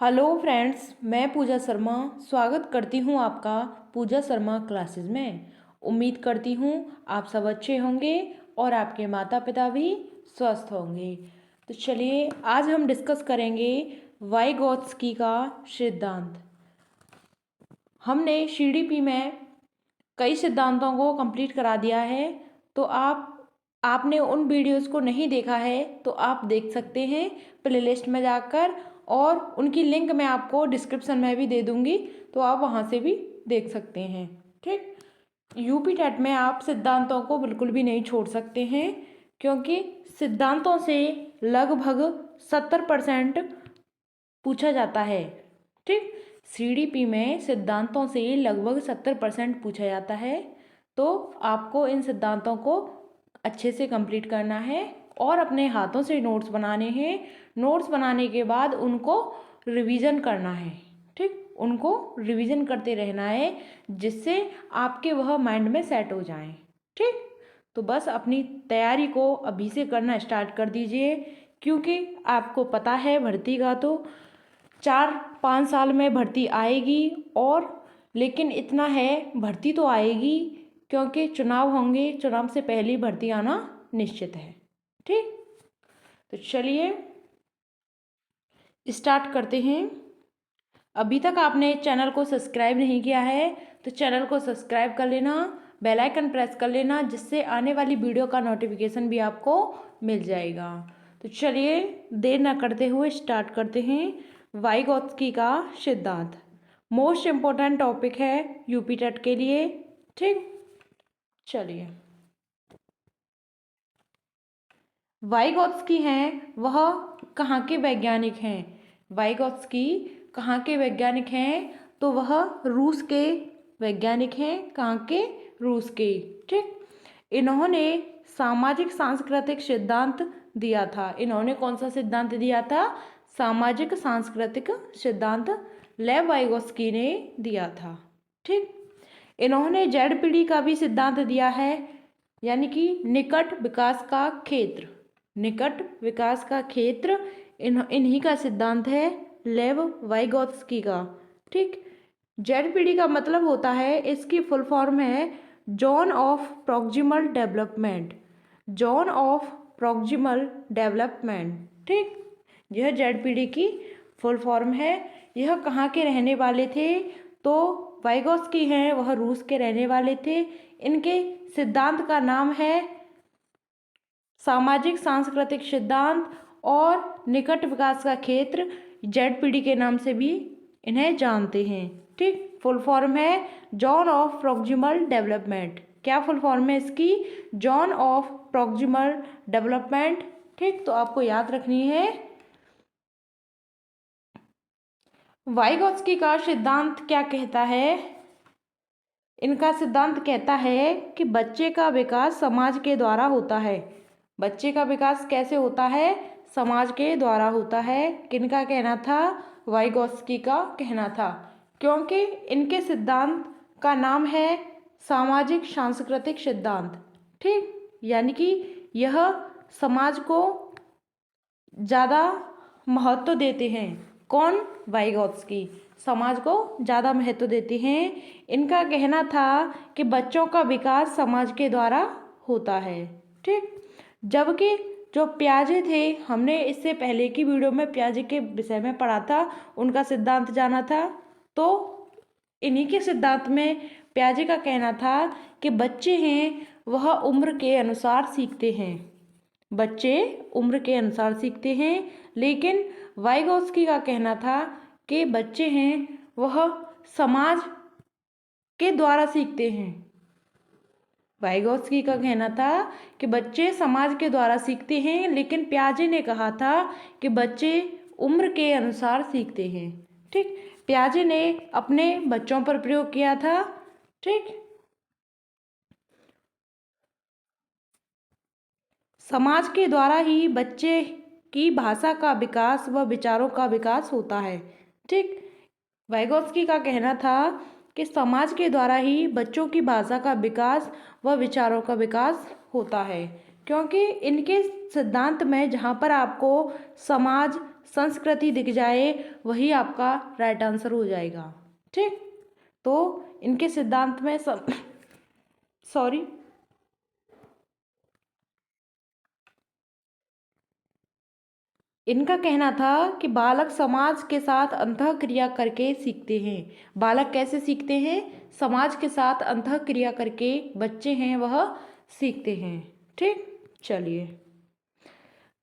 Hello friends, मैं पूजा शर्मा स्वागत करती हूँ आपका पूजा शर्मा क्लासेस में। उम्मीद करती हूँ आप सब अच्छे होंगे और आपके माता पिता भी स्वस्थ होंगे। तो चलिए आज हम डिस्कस करेंगे वाइगोत्स्की का सिद्धांत। हमने सीडीपी में कई सिद्धांतों को कंप्लीट करा दिया है, तो आपने उन वीडियोस को नहीं देखा है तो आप देख सकते हैं प्लेलिस्ट में जाकर, और उनकी लिंक मैं आपको डिस्क्रिप्शन में भी दे दूंगी, तो आप वहां से भी देख सकते हैं। ठीक। यूपी टेट में आप सिद्धांतों को बिल्कुल भी नहीं छोड़ सकते हैं, क्योंकि सिद्धांतों से लगभग 70% पूछा जाता है। ठीक। सीडीपी में सिद्धांतों से लगभग 70% पूछा जाता है, तो आपको इन सिद्धांतों को अच्छे से कंप्लीट करना है और अपने हाथों से नोट्स बनाने हैं। नोट्स बनाने के बाद उनको रिवीजन करना है। ठीक। उनको रिवीजन करते रहना है, जिससे आपके वह माइंड में सेट हो जाएं। ठीक। तो बस अपनी तैयारी को अभी से करना स्टार्ट कर दीजिए, क्योंकि आपको पता है भर्ती का तो 4-5 साल में भर्ती आएगी, और लेकिन इतना है भर्ती तो आएगी, क्योंकि चुनाव होंगे, चुनाव से पहले ही भर्ती आना निश्चित है। ठीक। तो चलिए स्टार्ट करते हैं। अभी तक आपने चैनल को सब्सक्राइब नहीं किया है तो चैनल को सब्सक्राइब कर लेना, बेल आइकन प्रेस कर लेना, जिससे आने वाली वीडियो का नोटिफिकेशन भी आपको मिल जाएगा। तो चलिए देर ना करते हुए स्टार्ट करते हैं। वाइगोत्स्की का सिद्धांत मोस्ट इम्पोर्टेंट टॉपिक है यूपी टेट के लिए। ठीक। चलिए, वाइगोत्स्की हैं वह कहाँ के वैज्ञानिक हैं? वाइगोत्स्की कहाँ के वैज्ञानिक हैं? तो वह रूस के वैज्ञानिक हैं। कहाँ के? रूस के। ठीक। इन्होंने सामाजिक सांस्कृतिक सिद्धांत दिया था। इन्होंने कौन सा सिद्धांत दिया था? सामाजिक सांस्कृतिक सिद्धांत लेव वाइगोत्स्की ने दिया था। ठीक। इन्होंने जेड पीढ़ी का भी सिद्धांत दिया है, यानी कि निकट विकास का क्षेत्र। निकट विकास का क्षेत्र इन्हीं का सिद्धांत है, लेव वाइगोत्स्की का। ठीक। जेड पीढ़ी का मतलब होता है, इसकी फुल फॉर्म है zone of proximal development. Zone of proximal development. ठीक। यह जेड पीढ़ी की फुल फॉर्म है। यह कहाँ के रहने वाले थे? तो वाइगोत्स्की हैं वह रूस के रहने वाले थे। इनके सिद्धांत का नाम है सामाजिक सांस्कृतिक सिद्धांत, और निकट विकास का क्षेत्र जेड पीढ़ी के नाम से भी इन्हें जानते हैं। ठीक। फुल फॉर्म है जोन ऑफ प्रॉक्सिमल डेवलपमेंट। क्या फुल फॉर्म है इसकी? Zone of proximal development. ठीक। तो आपको याद रखनी है। वाइगोत्स्की का सिद्धांत क्या कहता है? इनका सिद्धांत कहता है कि बच्चे का विकास समाज के द्वारा होता है। बच्चे का विकास कैसे होता है? समाज के द्वारा होता है। किनका कहना था? वाइगोत्स्की का कहना था, क्योंकि इनके सिद्धांत का नाम है सामाजिक सांस्कृतिक सिद्धांत। ठीक। यानी कि यह समाज को ज़्यादा महत्व देते हैं। कौन? वाइगोत्स्की समाज को ज़्यादा महत्व देते हैं। इनका कहना था कि बच्चों का विकास समाज के द्वारा होता है। ठीक। जबकि जो पियाजे थे, हमने इससे पहले की वीडियो में पियाजे के विषय में पढ़ा था, उनका सिद्धांत जाना था, तो इन्हीं के सिद्धांत में पियाजे का कहना था कि बच्चे हैं वह उम्र के अनुसार सीखते हैं। बच्चे उम्र के अनुसार सीखते हैं, लेकिन वाइगोत्स्की का कहना था कि बच्चे हैं वह समाज के द्वारा सीखते हैं। वाइगोत्स्की का कहना था कि बच्चे समाज के द्वारा सीखते हैं, लेकिन पियाजे ने कहा था कि बच्चे उम्र के अनुसार सीखते हैं। ठीक। पियाजे ने अपने बच्चों पर प्रयोग किया था। ठीक। समाज के द्वारा ही बच्चे की भाषा का विकास व विचारों का विकास होता है। ठीक। वाइगोत्स्की का कहना था कि समाज के द्वारा ही बच्चों की भाषा का विकास व विचारों का विकास होता है, क्योंकि इनके सिद्धांत में जहाँ पर आपको समाज संस्कृति दिख जाए वही आपका राइट आंसर हो जाएगा। ठीक, तो इनके सिद्धांत में सॉरी इनका कहना था कि बालक समाज के साथ अंतःक्रिया करके सीखते हैं। बालक कैसे सीखते हैं? समाज के साथ अंतःक्रिया करके बच्चे हैं वह सीखते हैं। ठीक, चलिए,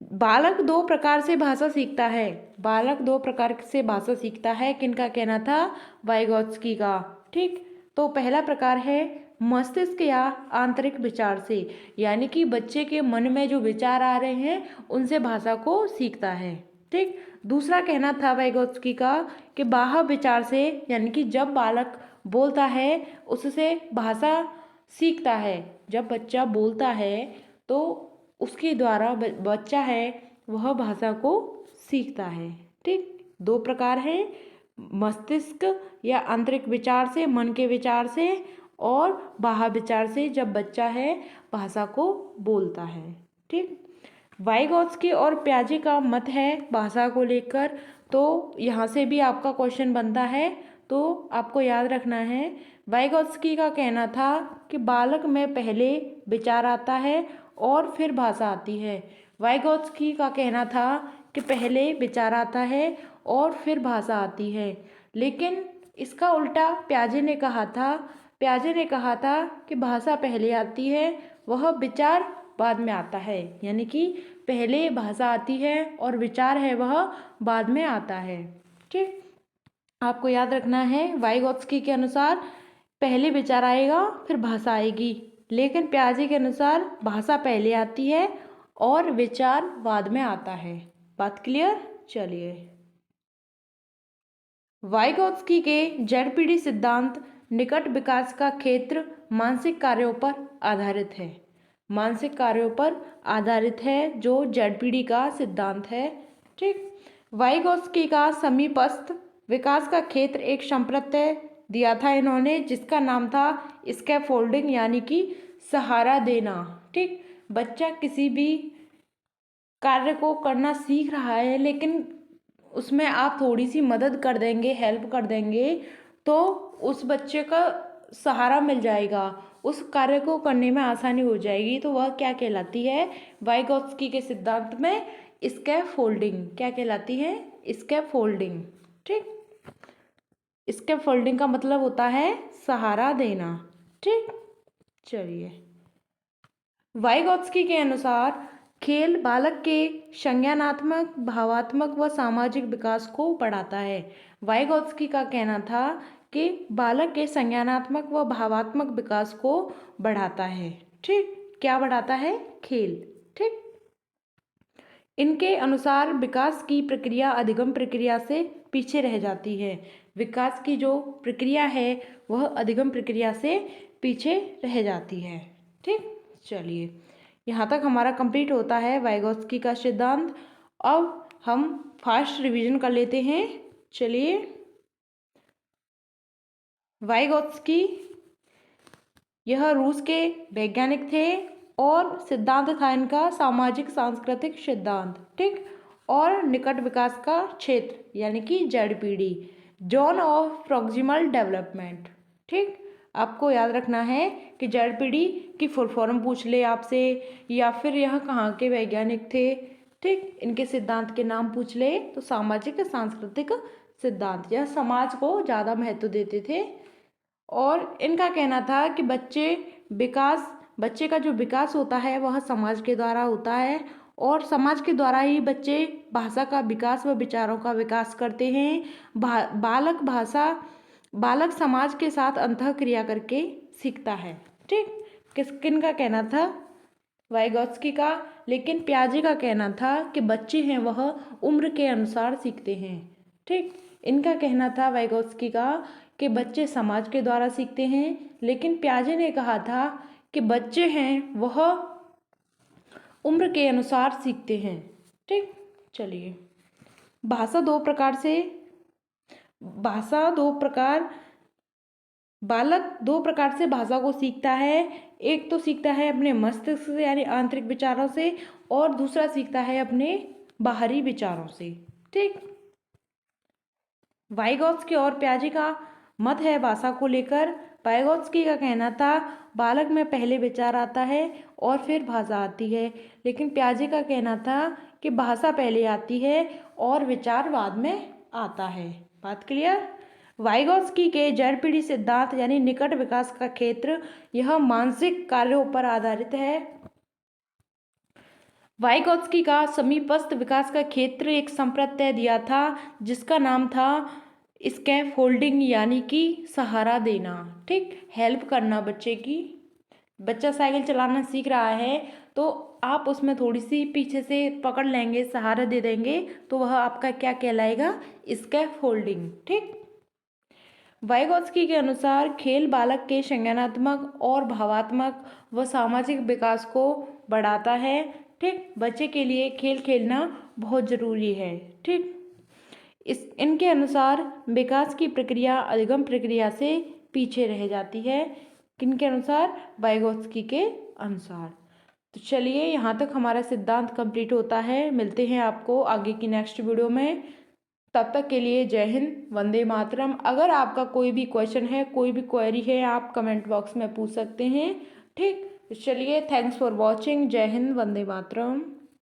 बालक दो प्रकार से भाषा सीखता है। बालक दो प्रकार से भाषा सीखता है, किनका कहना था? वाइगोत्स्की का। ठीक, तो पहला प्रकार है मस्तिष्क या आंतरिक विचार से, यानी कि बच्चे के मन में जो विचार आ रहे हैं उनसे भाषा को सीखता है। ठीक, दूसरा कहना था वाइगोत्स्की का कि बाह्य विचार से, यानी कि जब बालक बोलता है उससे भाषा सीखता है। जब बच्चा बोलता है तो उसके द्वारा बच्चा है वह भाषा को सीखता है। ठीक, दो प्रकार है, मस्तिष्क या आंतरिक विचार से, मन के विचार से, और बाह्य विचार से जब बच्चा है भाषा को बोलता है। ठीक, वाइगोत्स्की और पियाजे का मत है भाषा को लेकर, तो यहाँ से भी आपका क्वेश्चन बनता है, तो आपको याद रखना है। वाइगोत्स्की का कहना था कि बालक में पहले विचार आता है और फिर भाषा आती है। वाइगोत्स्की का कहना था कि पहले विचार आता है और फिर भाषा आती है, लेकिन इसका उल्टा पियाजे ने कहा था। पियाजे ने कहा था कि भाषा पहले आती है, वह विचार बाद में आता है, यानी कि पहले भाषा आती है और विचार है वह बाद में आता है। ठीक, आपको याद रखना है वाइगोत्स्की के अनुसार पहले विचार आएगा फिर भाषा आएगी, लेकिन पियाजे के अनुसार भाषा पहले आती है और विचार बाद में आता है। बात क्लियर? चलिए, वाइगोत्स्की के जेडपीडी सिद्धांत निकट विकास का क्षेत्र मानसिक कार्यों पर आधारित है। मानसिक कार्यों पर आधारित है जो जेडपीडी का सिद्धांत है। ठीक, वाइगोत्स्की का समीपस्थ विकास का क्षेत्र एक संप्रत्यय दिया था इन्होंने, जिसका नाम था स्कैफोल्डिंग, यानी कि सहारा देना। ठीक, बच्चा किसी भी कार्य को करना सीख रहा है, लेकिन उसमें आप थोड़ी सी मदद कर देंगे, हेल्प कर देंगे, तो उस बच्चे का सहारा मिल जाएगा, उस कार्य को करने में आसानी हो जाएगी। तो वह क्या कहलाती है? वाइगोत्स्की के सिद्धांत में स्कैफोल्डिंग। क्या कहलाती है? स्कैफोल्डिंग। ठीक, स्कैफोल्डिंग का मतलब होता है सहारा देना। ठीक, चलिए, वाइगोत्स्की के अनुसार खेल बालक के संज्ञानात्मक, भावात्मक व सामाजिक विकास को बढ़ाता है। वाइगोत्स्की का कहना था कि बालक के संज्ञानात्मक व भावात्मक विकास को बढ़ाता है। ठीक, क्या बढ़ाता है? खेल। ठीक, इनके अनुसार विकास की प्रक्रिया अधिगम प्रक्रिया से पीछे रह जाती है। विकास की जो प्रक्रिया है वह अधिगम प्रक्रिया से पीछे रह जाती है। ठीक, चलिए, यहाँ तक हमारा कंप्लीट होता है वाइगोत्स्की का सिद्धांत। अब हम फास्ट रिवीजन कर लेते हैं। चलिए, वाइगोत्स्की यह रूस के वैज्ञानिक थे और सिद्धांत था इनका सामाजिक सांस्कृतिक सिद्धांत। ठीक, और निकट विकास का क्षेत्र, यानी कि ZPD, zone of proximal development. ठीक, आपको याद रखना है कि जेडपीडी की फुल फॉर्म पूछ ले आपसे, या फिर यह कहाँ के वैज्ञानिक थे। ठीक, इनके सिद्धांत के नाम पूछ ले तो सामाजिक सांस्कृतिक सिद्धांत, यह समाज को ज़्यादा महत्व देते थे। और इनका कहना था कि बच्चे का जो विकास होता है वह समाज के द्वारा होता है, और समाज के द्वारा ही बच्चे भाषा का विकास व विचारों का विकास करते हैं। बालक समाज के साथ अंतःक्रिया करके सीखता है। ठीक, किनका कहना था? वाइगोत्स्की का। लेकिन पियाजे का कहना था कि बच्चे हैं वह उम्र के अनुसार सीखते हैं। ठीक, इनका कहना था वाइगोत्स्की का कि बच्चे समाज के द्वारा सीखते हैं, लेकिन पियाजे ने कहा था कि बच्चे हैं वह उम्र के अनुसार सीखते हैं। ठीक, चलिए, भाषा दो प्रकार बालक दो प्रकार से भाषा को सीखता है। एक तो सीखता है अपने मस्तिष्क से यानी आंतरिक विचारों से, और दूसरा सीखता है अपने बाहरी विचारों से। ठीक। वाइगॉत्स्की और पियाजे का मत है भाषा को लेकर। वाइगॉत्स्की का कहना था बालक में पहले विचार आता है और फिर भाषा आती है, लेकिन पियाजे का कहना था कि भाषा पहले आती है और विचार बाद में आता है। बात क्लियर। वाइगॉत्स्की के जड़ पीढ़ी सिद्धांत यानी निकट विकास का क्षेत्र, यह मानसिक कार्यों पर आधारित है। वाइगॉत्स्की का समीपस्थ विकास का क्षेत्र एक संप्रत्यय दिया था जिसका नाम था स्कैफोल्डिंग यानी कि सहारा देना। ठीक, हेल्प करना बच्चे की। बच्चा साइकिल चलाना सीख रहा है तो आप उसमें थोड़ी सी पीछे से पकड़ लेंगे, सहारा दे देंगे, तो वह आपका क्या कहलाएगा? स्कैफोल्डिंग। ठीक। वाइगॉत्स्की के अनुसार खेल बालक के संज्ञानात्मक और भावात्मक व सामाजिक विकास को बढ़ाता है। ठीक, बच्चे के लिए खेल खेलना बहुत ज़रूरी है। ठीक, इनके अनुसार विकास की प्रक्रिया अधिगम प्रक्रिया से पीछे रह जाती है। किनके अनुसार? वाइगॉत्स्की के अनुसार। तो चलिए, यहाँ तक हमारा सिद्धांत कंप्लीट होता है। मिलते हैं आपको आगे की नेक्स्ट वीडियो में। तब तक के लिए जय हिंद, वंदे मातरम। अगर आपका कोई भी क्वेश्चन है, कोई भी क्वेरी है, आप कमेंट बॉक्स में पूछ सकते हैं। ठीक, चलिए, थैंक्स फॉर वॉचिंग। जय हिंद, वंदे मातरम।